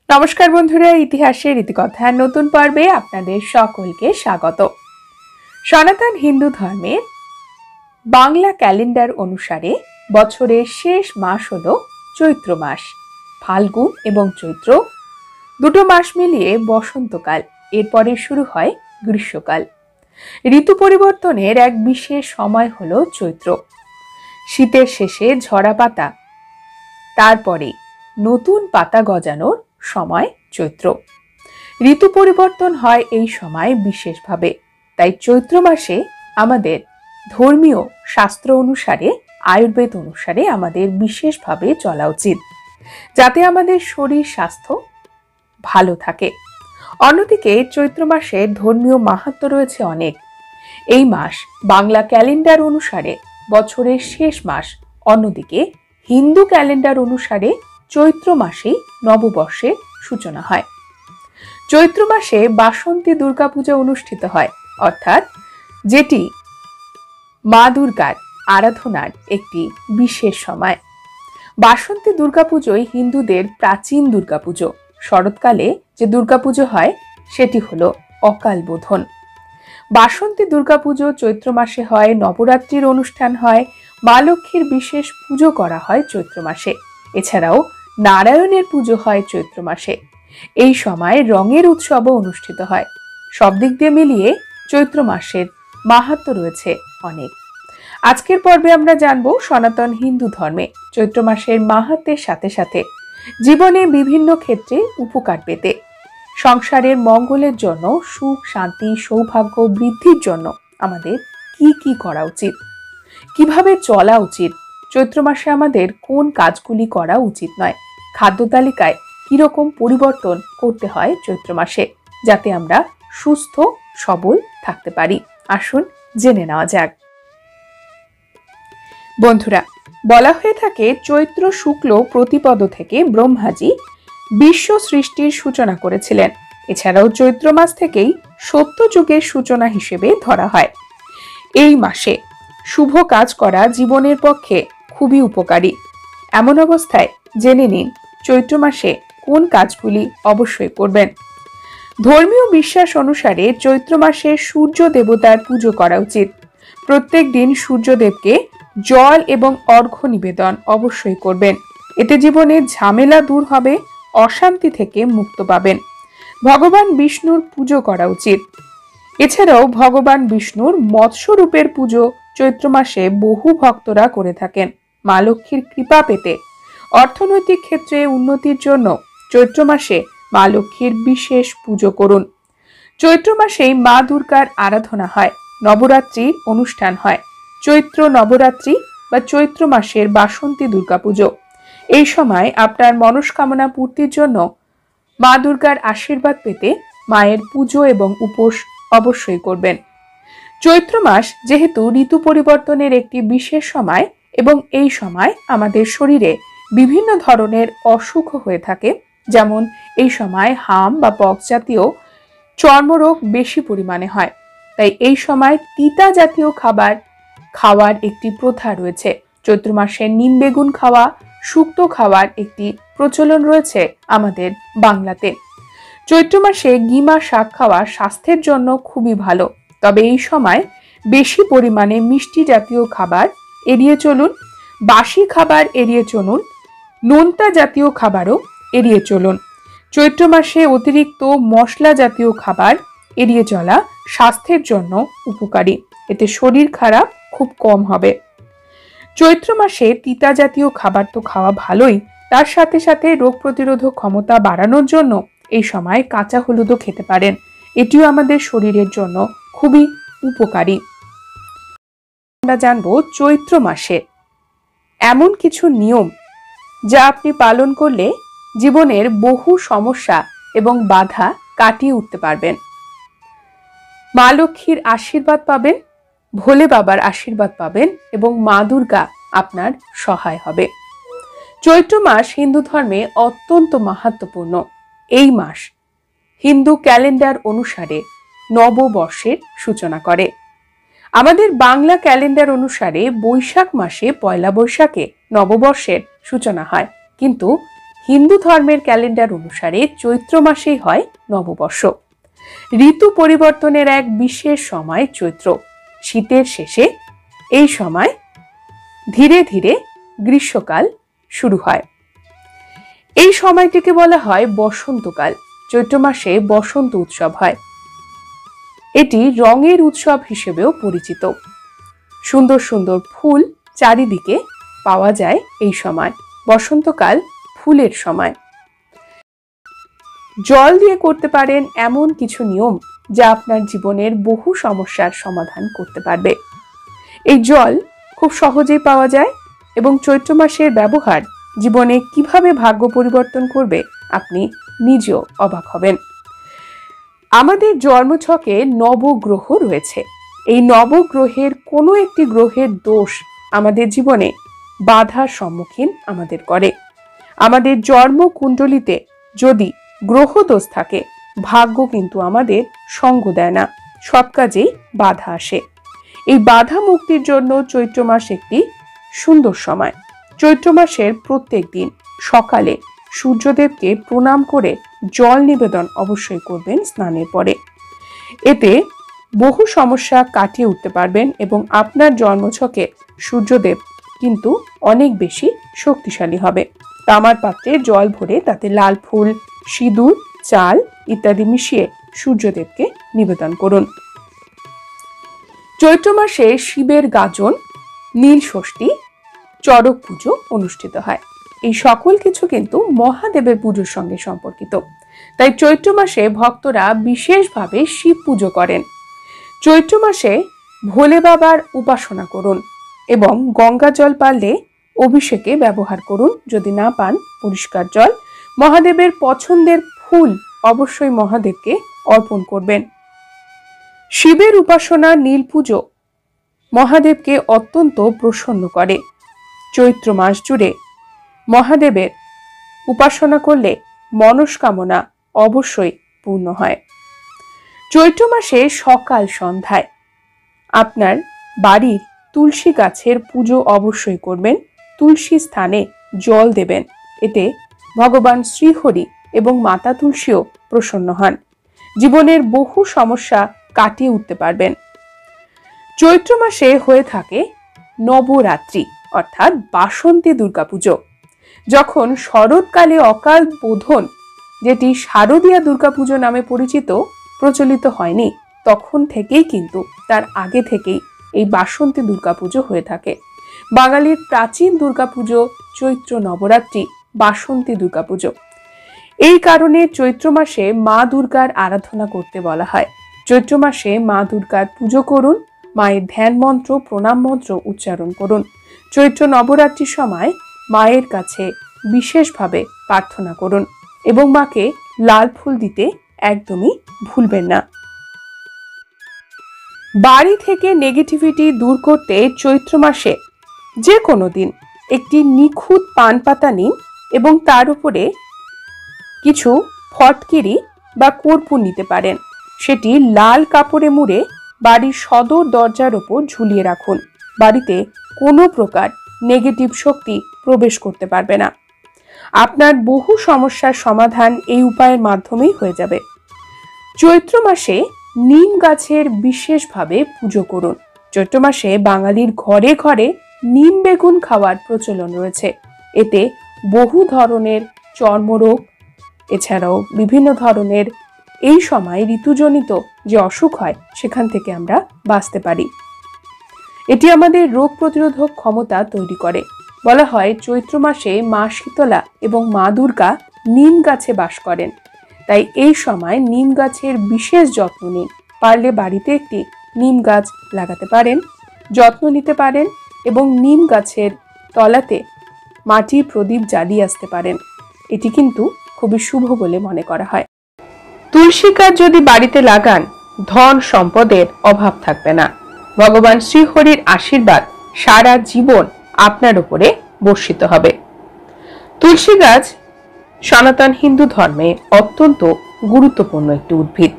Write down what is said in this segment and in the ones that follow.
নমস্কার বন্ধুরা, ইতিহাসের রীতিকথার নতুন পর্বে আপনাদের সকলকে স্বাগত। সনাতন হিন্দু ধর্মের বাংলা ক্যালেন্ডার অনুসারে বছরের শেষ মাস হলো চৈত্র মাস। ফাল্গুন এবং চৈত্র দুটো মাস মিলিয়ে বসন্তকাল, এরপরে শুরু হয় গ্রীষ্মকাল। ঋতু পরিবর্তনের এক বিশেষ সময় হলো চৈত্র। শীতের শেষে ঝরা পাতা, তারপরে নতুন পাতা গজানোর সময় চৈত্র। ঋতু পরিবর্তন হয় এই সময় বিশেষভাবে, তাই চৈত্র মাসে আমাদের ধর্মীয় শাস্ত্র অনুসারে, আয়ুর্বেদ অনুসারে আমাদের বিশেষভাবে চলা উচিত, যাতে আমাদের শরীর স্বাস্থ্য ভালো থাকে। অন্যদিকে চৈত্র মাসের ধর্মীয় মাহাত্ম্য রয়েছে অনেক। এই মাস বাংলা ক্যালেন্ডার অনুসারে বছরের শেষ মাস, অন্যদিকে হিন্দু ক্যালেন্ডার অনুসারে চৈত্র মাসেই নববর্ষের সূচনা হয়। চৈত্র মাসে বাসন্তী দুর্গাপূজা অনুষ্ঠিত হয়, অর্থাৎ যেটি মা দুর্গার আরাধনার একটি বিশেষ সময়। বাসন্তী দুর্গাপুজোই হিন্দুদের প্রাচীন দুর্গাপুজো। শরৎকালে যে দুর্গাপুজো হয় সেটি হলো অকাল বোধন। বাসন্তী দুর্গাপুজো চৈত্র মাসে হয়, নবরাত্রির অনুষ্ঠান হয়, মা লক্ষ্মীর বিশেষ পুজো করা হয় চৈত্র মাসে। এছাড়াও নারায়ণের পুজো হয় চৈত্র মাসে। এই সময় রঙের উৎসবও অনুষ্ঠিত হয়। সব দিক দিয়ে মিলিয়ে চৈত্র মাসের মাহাত্ম্য রয়েছে অনেক। আজকের পর্বে আমরা জানব সনাতন হিন্দু ধর্মে চৈত্র মাসের মাহাত্ম্যের সাথে সাথে জীবনে বিভিন্ন ক্ষেত্রে উপকার পেতে, সংসারের মঙ্গলের জন্য, সুখ শান্তি সৌভাগ্য বৃদ্ধির জন্য আমাদের কি কি করা উচিত, কিভাবে চলা উচিত, চৈত্র মাসে আমাদের কোন কাজগুলি করা উচিত নয়, খাদ্য তালিকায় কিরকম পরিবর্তন করতে হয় চৈত্র মাসে, যাতে আমরা সুস্থ সবল থাকতে পারি। আসুন জেনে নেওয়া যাক। বন্ধুরা, বলা হয়ে থাকে চৈত্র শুক্ল প্রতিপদ থেকে ব্রহ্মাজি বিশ্ব সৃষ্টির সূচনা করেছিলেন। এছাড়াও চৈত্র মাস থেকেই সত্যযুগের সূচনা হিসেবে ধরা হয়। এই মাসে শুভ কাজ করা জীবনের পক্ষে খুবই উপকারী। এমন অবস্থায় জেনে নিন চৈত্র মাসে কোন কাজগুলি অবশ্যই করবেন। ধর্মীয় বিশ্বাস অনুসারে চৈত্র মাসে সূর্য দেবতার পুজো করা উচিত। প্রত্যেক দিন সূর্যদেবকে জল এবং অর্ঘ্য নিবেদন অবশ্যই করবেন। এতে জীবনের ঝামেলা দূর হবে, অশান্তি থেকে মুক্ত পাবেন। ভগবান বিষ্ণুর পুজো করা উচিত। এছাড়াও ভগবান বিষ্ণুর মৎস্য রূপের পুজো চৈত্র মাসে বহু ভক্তরা করে থাকেন। মা লক্ষ্মীর কৃপা পেতে, অর্থনৈতিক ক্ষেত্রে উন্নতির জন্য চৈত্র মাসে মা লক্ষ্মীর বিশেষ পুজো করুন। চৈত্র মাসেই মা দুর্গার আরাধনা হয়, নবরাত্রির অনুষ্ঠান হয়। চৈত্র নবরাত্রি বা চৈত্র মাসের বাসন্তী দুর্গাপুজো, এই সময় আপনার মনস্কামনা পূর্তির জন্য মা দুর্গার আশীর্বাদ পেতে মায়ের পুজো এবং উপোস অবশ্যই করবেন। চৈত্র মাস যেহেতু ঋতু পরিবর্তনের একটি বিশেষ সময় এবং এই সময় আমাদের শরীরে বিভিন্ন ধরনের অসুখ হয়ে থাকে, যেমন এই সময় হাম বা পক্স জাতীয় চর্মরোগ বেশি পরিমাণে হয়, তাই এই সময় তিতা জাতীয় খাবার খাওয়ার একটি প্রথা রয়েছে। চৈত্র মাসে নিম বেগুন খাওয়া, শুক্তো খাওয়ার একটি প্রচলন রয়েছে আমাদের বাংলাতে। চৈত্র মাসে গিমা শাক খাওয়া স্বাস্থ্যের জন্য খুবই ভালো, তবে এই সময় বেশি পরিমাণে মিষ্টি জাতীয় খাবার এড়িয়ে চলুন, বাসি খাবার এড়িয়ে চলুন, নোনতা জাতীয় খাবারও এড়িয়ে চলুন। চৈত্র মাসে অতিরিক্ত মশলা জাতীয় খাবার এড়িয়ে চলা স্বাস্থ্যের জন্য উপকারী, এতে শরীর খারাপ খুব কম হবে। চৈত্র মাসে তিতা জাতীয় খাবার তো খাওয়া ভালোই, তার সাথে সাথে রোগ প্রতিরোধক ক্ষমতা বাড়ানোর জন্য এই সময় কাঁচা হলুদও খেতে পারেন। এটিও আমাদের শরীরের জন্য খুবই উপকারী। আমরা জানবো চৈত্র মাসে এমন কিছু নিয়ম যা আপনি পালন করলে জীবনের বহু সমস্যা এবং বাধা কাটিয়ে উঠতে পারবেন। মা লক্ষ্মীর আশীর্বাদ পাবেন, ভোলে বাবার আশীর্বাদ পাবেন এবং মা দুর্গা আপনার সহায় হবে। চৈত্র মাস হিন্দু ধর্মে অত্যন্ত মাহাত্ম্যপূর্ণ। এই মাস হিন্দু ক্যালেন্ডার অনুসারে নববর্ষের সূচনা করে। আমাদের বাংলা ক্যালেন্ডার অনুসারে বৈশাখ মাসে পয়লা বৈশাখে নববর্ষের সূচনা হয়, কিন্তু হিন্দু ধর্মের ক্যালেন্ডার অনুসারে চৈত্র মাসেই হয় নববর্ষ। ঋতু পরিবর্তনের এক বিশেষ সময় চৈত্র। শীতের শেষে এই সময় ধীরে ধীরে গ্রীষ্মকাল শুরু হয়। এই সময়টিকে বলা হয় বসন্তকাল। চৈত্র মাসে বসন্ত উৎসব হয়। এটি রঙের উৎসব হিসেবেও পরিচিত। সুন্দর সুন্দর ফুল চারিদিকে পাওয়া যায় এই সময়। বসন্তকাল ফুলের সময়। জল দিয়ে করতে পারেন এমন কিছু নিয়ম যা আপনার জীবনের বহু সমস্যার সমাধান করতে পারবে। এই জল খুব সহজেই পাওয়া যায় এবং চৈত্র মাসের ব্যবহার জীবনে কিভাবে ভাগ্য পরিবর্তন করবে আপনি নিজেও অবাক হবেন। আমাদের জন্মছকে নবগ্রহ রয়েছে। এই নবগ্রহের কোনো একটি গ্রহের দোষ আমাদের জীবনে বাধার সম্মুখীন আমাদের করে। আমাদের জন্মকুণ্ডলিতে যদি গ্রহ দোষ থাকে, ভাগ্য কিন্তু আমাদের সঙ্গ দেয় না, সব কাজেই বাধা আসে। এই বাধা মুক্তির জন্য চৈত্র মাস একটি সুন্দর সময়। চৈত্র মাসের প্রত্যেক দিন সকালে সূর্যদেবকে প্রণাম করে জল নিবেদন অবশ্যই করবেন স্নানের পরে। এতে বহু সমস্যা কাটিয়ে উঠতে পারবেন এবং আপনার জন্মছকে সূর্যদেব কিন্তু অনেক বেশি শক্তিশালী হবে। তামার পাত্রে জল ভরে তাতে লাল ফুল, সিঁদুর, চাল ইত্যাদি মিশিয়ে সূর্যদেবকে নিবেদন করুন। চৈত্র মাসে শিবের গাজন, নীল ষষ্ঠী, চড়ক পুজো অনুষ্ঠিত হয়। এই সকল কিছু কিন্তু মহাদেবের পুজোর সঙ্গে সম্পর্কিত। তাই চৈত্র মাসে ভক্তরা বিশেষভাবে শিব পুজো করেন। চৈত্র মাসে ভোলে বাবার উপাসনা করুন এবং গঙ্গা জল পারলে অভিষেকে ব্যবহার করুন। যদি না পান পরিষ্কার জল। মহাদেবের পছন্দের ফুল অবশ্যই মহাদেবকে অর্পণ করবেন। শিবের উপাসনা, নীল পুজো মহাদেবকে অত্যন্ত প্রসন্ন করে। চৈত্র মাস জুড়ে মহাদেবের উপাসনা করলে মনস্কামনা অবশ্যই পূর্ণ হয়। চৈত্র মাসে সকাল সন্ধ্যায় আপনার বাড়ির তুলসী গাছের পুজো অবশ্যই করবেন। তুলসী স্থানে জল দেবেন। এতে ভগবান শ্রীহরি এবং মাতা তুলসীও প্রসন্ন হন। জীবনের বহু সমস্যা কাটিয়ে উঠতে পারবেন। চৈত্র মাসে হয়ে থাকে নবরাত্রি অর্থাৎ বাসন্তী দুর্গাপুজো। যখন শরৎকালে অকাল বোধন, যেটি শারদীয়া দুর্গাপুজো নামে পরিচিত, প্রচলিত হয়নি, তখন থেকেই কিন্তু তার আগে থেকেই এই বাসন্তী দুর্গাপুজো হয়ে থাকে। বাঙালির প্রাচীন দুর্গাপুজো চৈত্র নবরাত্রি, বাসন্তী দুর্গাপুজো। এই কারণে চৈত্র মাসে মা দুর্গার আরাধনা করতে বলা হয়। চৈত্র মাসে মা দুর্গার পুজো করুন, মায়ের ধ্যান মন্ত্র, প্রণাম মন্ত্র উচ্চারণ করুন। চৈত্র নবরাত্রির সময় মায়ের কাছে বিশেষভাবে প্রার্থনা করুন এবং মাকে লাল ফুল দিতে একদমই ভুলবেন না। বাড়ি থেকে নেগেটিভিটি দূর করতে চৈত্র মাসে যে কোনো দিন একটি নিখুঁত পান পাতা নিন এবং তার উপরে কিছু ফটকিরি বা কর্পূর নিতে পারেন। সেটি লাল কাপড়ে মুড়ে বাড়ির সদর দরজার ওপর ঝুলিয়ে রাখুন। বাড়িতে কোনো প্রকার নেগেটিভ শক্তি প্রবেশ করতে পারবে না। আপনার বহু সমস্যার সমাধান এই উপায়ের মাধ্যমেই হয়ে যাবে। চৈত্র মাসে নিম গাছের বিশেষভাবে পুজো করুন। চৈত্র মাসে বাঙালির ঘরে ঘরে নিম বেগুন খাওয়ার প্রচলন রয়েছে। এতে বহু ধরনের চর্মরোগ, এছাড়াও বিভিন্ন ধরনের এই সময় ঋতুজনিত যে অসুখ হয় সেখান থেকে আমরা বাঁচতে পারি। এটি আমাদের রোগ প্রতিরোধক ক্ষমতা তৈরি করে। বলা হয় চৈত্র মাসে মা শীতলা এবং মা দুর্গা নিম গাছে বাস করেন। তাই এই সময় নিম গাছের বিশেষ যত্ন নিন। পারলে বাড়িতে একটি নিম গাছ লাগাতে পারেন, যত্ন নিতে পারেন এবং নিম গাছের তলাতে মাটির প্রদীপ জ্বালিয়ে আসতে পারেন। এটি কিন্তু খুবই শুভ বলে মনে করা হয়। তুলসী গাছ যদি বাড়িতে লাগান, ধন সম্পদের অভাব থাকবে না। ভগবান শ্রীহরির আশীর্বাদ সারা জীবন আপনার উপরে বর্ষিত হবে। তুলসী গাছ সনাতন হিন্দু ধর্মে অত্যন্ত গুরুত্বপূর্ণ একটি উদ্ভিদ।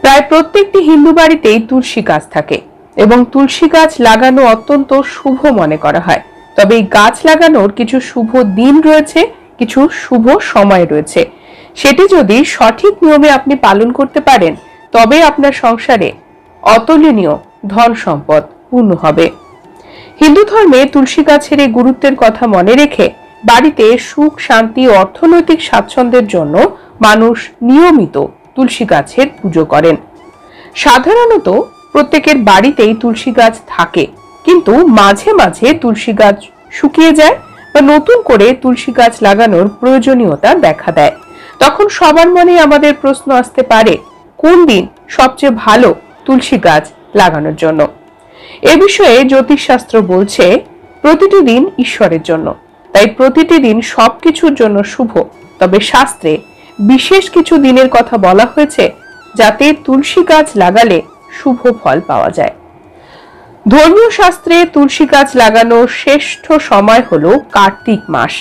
প্রায় প্রত্যেকটি হিন্দু বাড়িতেই তুলসী গাছ থাকে এবং তুলসী গাছ লাগানো অত্যন্ত শুভ মনে করা হয়। তবে এই গাছ লাগানোর কিছু শুভ দিন রয়েছে কিছু শুভ সময় রয়েছে। সেটি যদি সঠিক নিয়মে আপনি পালন করতে পারেন তবে আপনার সংসারে অতুলনীয় ধন সম্পদ পূর্ণ হবে। হিন্দু ধর্মে তুলসী গাছের এই গুরুত্বের কথা মনে রেখে বাড়িতে সুখ, শান্তি, অর্থনৈতিক স্বাচ্ছন্দ্যের জন্য মানুষ নিয়মিত তুলসী গাছের পুজো করেন। সাধারণত প্রত্যেকের বাড়িতেই তুলসী গাছ থাকে, কিন্তু মাঝে মাঝে তুলসী গাছ শুকিয়ে যায় বা নতুন করে তুলসী গাছ লাগানোর প্রয়োজনীয়তা দেখা দেয়। তখন সবার মনে আমাদের প্রশ্ন আসতে পারে, কোন দিন সবচেয়ে ভালো তুলসী গাছ লাগানোর জন্য? এ বিষয়ে জ্যোতিষশাস্ত্র বলছে প্রতিটি দিন ঈশ্বরের জন্য, তাই প্রতিটি দিন সবকিছুর জন্য শুভ। তবে শাস্ত্রে বিশেষ কিছু দিনের কথা বলা হয়েছে যাতে তুলসী গাছ লাগালে শুভ ফল পাওয়া যায়। ধর্মীয় শাস্ত্রে তুলসী গাছ লাগানোর শ্রেষ্ঠ সময় হলো কার্তিক মাস।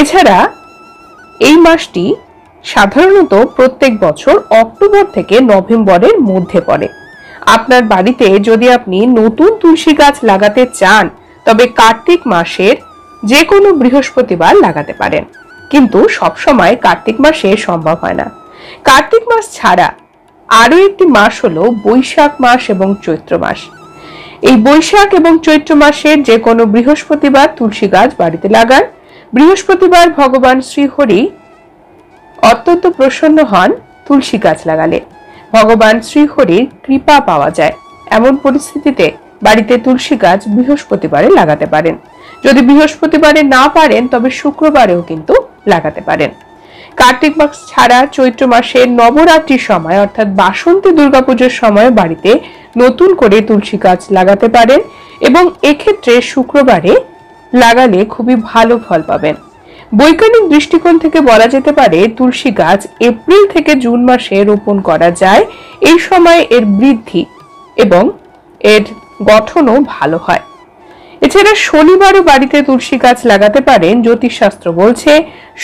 এছাড়া এই মাসটি সাধারণত প্রত্যেক বছর অক্টোবর থেকে নভেম্বরের মধ্যে পড়ে। আপনার বাড়িতে যদি আপনি নতুন তুলসী গাছ লাগাতে চান তবে কার্তিক মাসের যে কোনো বৃহস্পতিবার লাগাতে পারেন, কিন্তু সবসময় কার্তিক মাসে সম্ভব হয় না। কার্তিক মাস ছাড়া আরো একটি মাস হলো বৈশাখ মাস এবং চৈত্র মাস। এই বৈশাখ এবং চৈত্র মাসের যে কোনো বৃহস্পতিবার তুলসী গাছ বাড়িতে লাগান। বৃহস্পতিবার ভগবান শ্রীহরি অত্যন্ত প্রসন্ন হন তুলসী গাছ লাগালে। ভগবান শ্রীহরির কৃপা পাওয়া যায়। এমন পরিস্থিতিতে বাড়িতে তুলসী গাছ বৃহস্পতিবারে লাগাতে পারেন। যদি বৃহস্পতিবারে না পারেন তবে শুক্রবারেও কিন্তু লাগাতে পারেন। কার্তিক মাস ছাড়া চৈত্র মাসের নবরাত্রির সময় অর্থাৎ বাসন্তী দুর্গাপুজোর সময় বাড়িতে নতুন করে তুলসী গাছ লাগাতে পারেন এবং এক্ষেত্রে শুক্রবারে লাগালে খুবই ভালো ফল পাবেন। বৈজ্ঞানিক দৃষ্টিকোণ থেকে বলা যেতে পারে তুলসী গাছ এপ্রিল থেকে জুন মাসে রোপণ করা যায়। এই সময় এর বৃদ্ধি এবং এর গঠনও ভালো হয়। এছাড়া শনিবারও বাড়িতে তুলসী গাছ লাগাতে পারেন। জ্যোতিষশাস্ত্র বলছে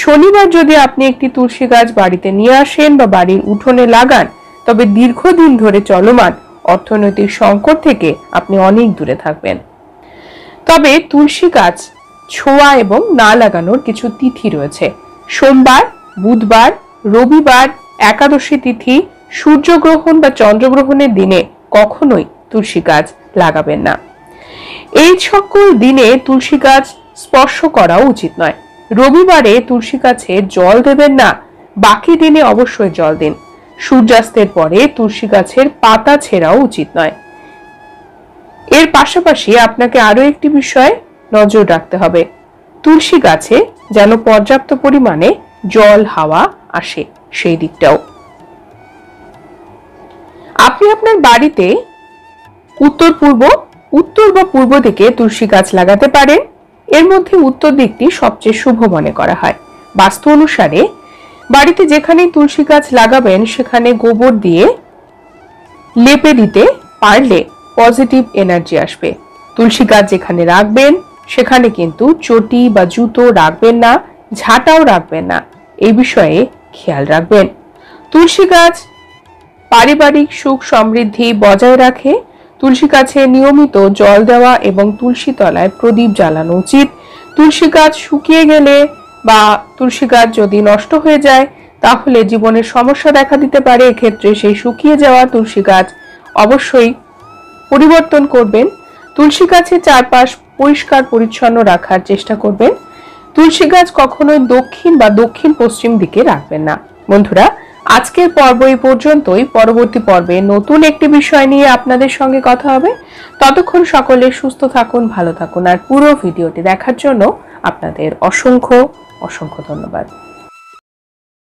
শনিবার যদি আপনি একটি তুলসী গাছ বাড়িতে নিয়ে আসেন বা বাড়ির উঠোনে লাগান তবে দীর্ঘদিন ধরে চলমান অর্থনৈতিক সংকট থেকে আপনি অনেক দূরে থাকবেন। তবে তুলসী গাছ ছোঁয়া এবং না লাগানোর কিছু তিথি রয়েছে। সোমবার, বুধবার, রবিবার, একাদশী তিথি, সূর্যগ্রহণ বা চন্দ্রগ্রহণের দিনে কখনোই তুলসী গাছ লাগাবেন না। এই সকল দিনে তুলসী গাছ স্পর্শ করাও উচিত নয়। রবিবারে তুলসী গাছে জল দেবেন না, বাকি দিনে অবশ্যই জল দিন। সূর্যাস্তের পরে তুলসী গাছের পাতা ছেঁড়াও উচিত নয়। এর পাশাপাশি আপনাকে আরো একটি বিষয় নজর রাখতে হবে, তুলসী গাছে যেন পর্যাপ্ত পরিমাণে জল, হাওয়া আসে, সেই দিকটাও। আপনি আপনার বাড়িতে উত্তর বা পূর্ব দিকে তুলসী গাছ লাগাতে পারেন। এর মধ্যে উত্তর দিকটি সবচেয়ে শুভ মনে করা হয়। বাস্তু অনুসারে বাড়িতে যেখানেই তুলসী গাছ লাগাবেন সেখানে গোবর দিয়ে লেপে দিতে পারলে পজিটিভ এনার্জি আসবে। তুলসী গাছ যেখানে রাখবেন সেখানে কিন্তু চটি বা জুতো রাখবেন না, ঝাঁটাও রাখবেন না, এই বিষয়ে খেয়াল রাখবেন। তুলসী গাছ পারিবারিক সুখ সমৃদ্ধি বজায় রাখে। তুলসী গাছে নিয়মিত জল দেওয়া এবং তুলসী তলায় প্রদীপ জ্বালানো উচিত। তুলসী গাছ শুকিয়ে গেলে বা তুলসী গাছ যদি নষ্ট হয়ে যায় তাহলে জীবনের সমস্যা দেখা দিতে পারে। এক্ষেত্রে সেই শুকিয়ে যাওয়া তুলসী গাছ অবশ্যই পরিবর্তন করবেন। তুলসী গাছের চারপাশ পরিষ্কার পরিচ্ছন্ন রাখার চেষ্টা করবেন। তুলসী গাছ কখনোই দক্ষিণ বা দক্ষিণ পশ্চিম দিকে রাখবেন না। বন্ধুরা, আজকের পর্ব এই পর্যন্তই। পরবর্তী পর্বে নতুন একটি বিষয় নিয়ে আপনাদের সঙ্গে কথা হবে। ততক্ষণ সকলে সুস্থ থাকুন, ভালো থাকুন। আর পুরো ভিডিওটি দেখার জন্য আপনাদের অসংখ্য ধন্যবাদ।